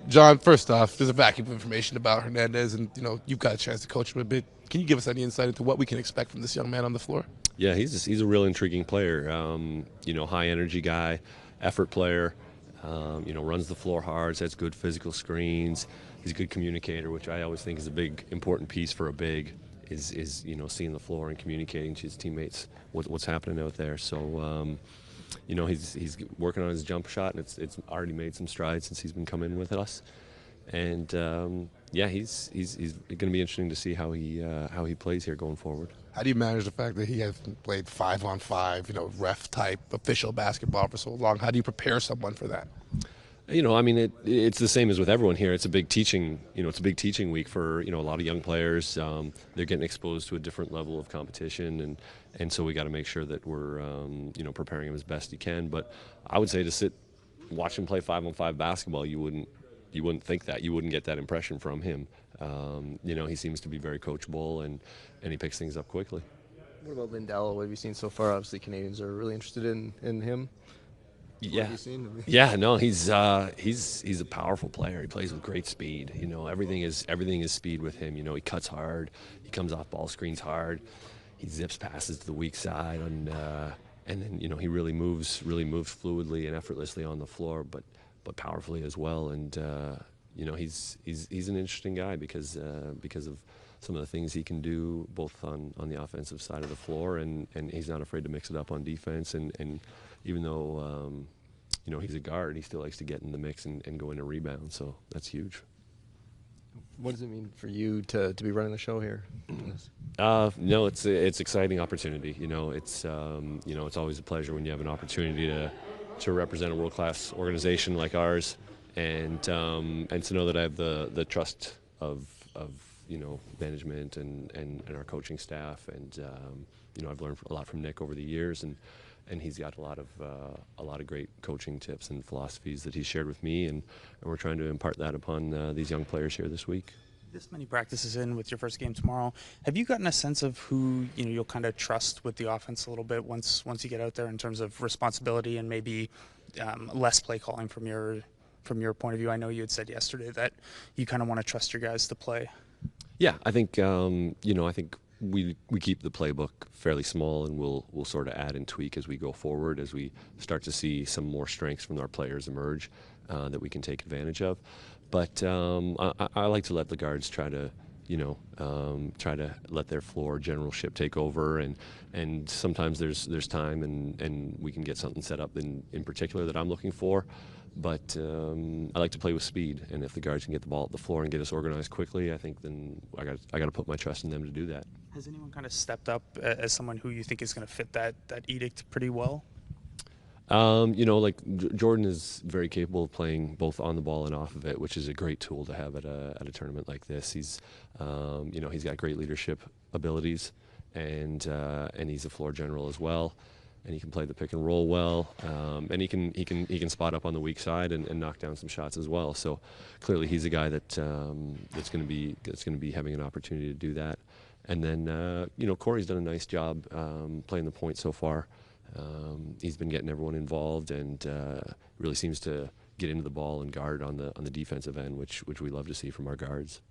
John, first off, there's a vacuum of information about Hernandez, and you've got a chance to coach him a bit. Can you give us any insight into what we can expect from this young man on the floor? Yeah, he's a real intriguing player. High energy guy, effort player. Runs the floor hard, sets good physical screens. He's a good communicator, which I always think is a big important piece for a big. Is seeing the floor and communicating to his teammates what's happening out there. So he's working on his jump shot, and it's already made some strides since he's been coming with us. And he's going to be interesting to see how he plays here going forward. How do you manage the fact that he has played 5-on-5, ref type official basketball for so long? How do you prepare someone for that? It's the same as with everyone here. It's a big teaching, it's a big teaching week for, a lot of young players. They're getting exposed to a different level of competition, and so we got to make sure that we're, preparing them as best you can. But I would say to watch him play 5-on-5 basketball, you wouldn't think that. You wouldn't get that impression from him. He seems to be very coachable, and he picks things up quickly. What about Lindell? What have you seen so far? Obviously, Canadians are really interested in him. Yeah, yeah, no, he's a powerful player. He plays with great speed. Everything is speed with him. He cuts hard, he comes off ball screens hard, he zips passes to the weak side, and then he really moves fluidly and effortlessly on the floor, but powerfully as well. And he's an interesting guy because of some of the things he can do both on the offensive side of the floor, and he's not afraid to mix it up on defense. And even though he's a guard, he still likes to get in the mix and go in a rebound. So that's huge. What does it mean for you to be running the show here? No, it's exciting opportunity. It's always a pleasure when you have an opportunity to represent a world-class organization like ours, and to know that I have the trust of management and our coaching staff, and I've learned a lot from Nick over the years, and he's got a lot of great coaching tips and philosophies that he's shared with me, and we're trying to impart that upon these young players here this week. This many practices in with your first game tomorrow, have you gotten a sense of who you'll kind of trust with the offense a little bit once you get out there in terms of responsibility and maybe less play calling from your point of view? I know you had said yesterday that you kind of want to trust your guys to play. Yeah, I think I think we keep the playbook fairly small, and we'll sort of add and tweak as we go forward, as we start to see some more strengths from our players emerge that we can take advantage of. But I like to let the guards try to let their floor generalship take over, and sometimes there's time and we can get something set up in particular that I'm looking for. But I like to play with speed, and if the guards can get the ball at the floor and get us organized quickly, I think then I got to put my trust in them to do that. Has anyone kind of stepped up as someone who you think is going to fit that edict pretty well? Jordan is very capable of playing both on the ball and off of it, which is a great tool to have at a tournament like this. He's got great leadership abilities, and he's a floor general as well. And he can play the pick and roll well, and he can spot up on the weak side and knock down some shots as well. So clearly he's a guy that's going to be having an opportunity to do that. And then Corey's done a nice job playing the point so far. He's been getting everyone involved, and really seems to get into the ball and guard on the defensive end, which we love to see from our guards.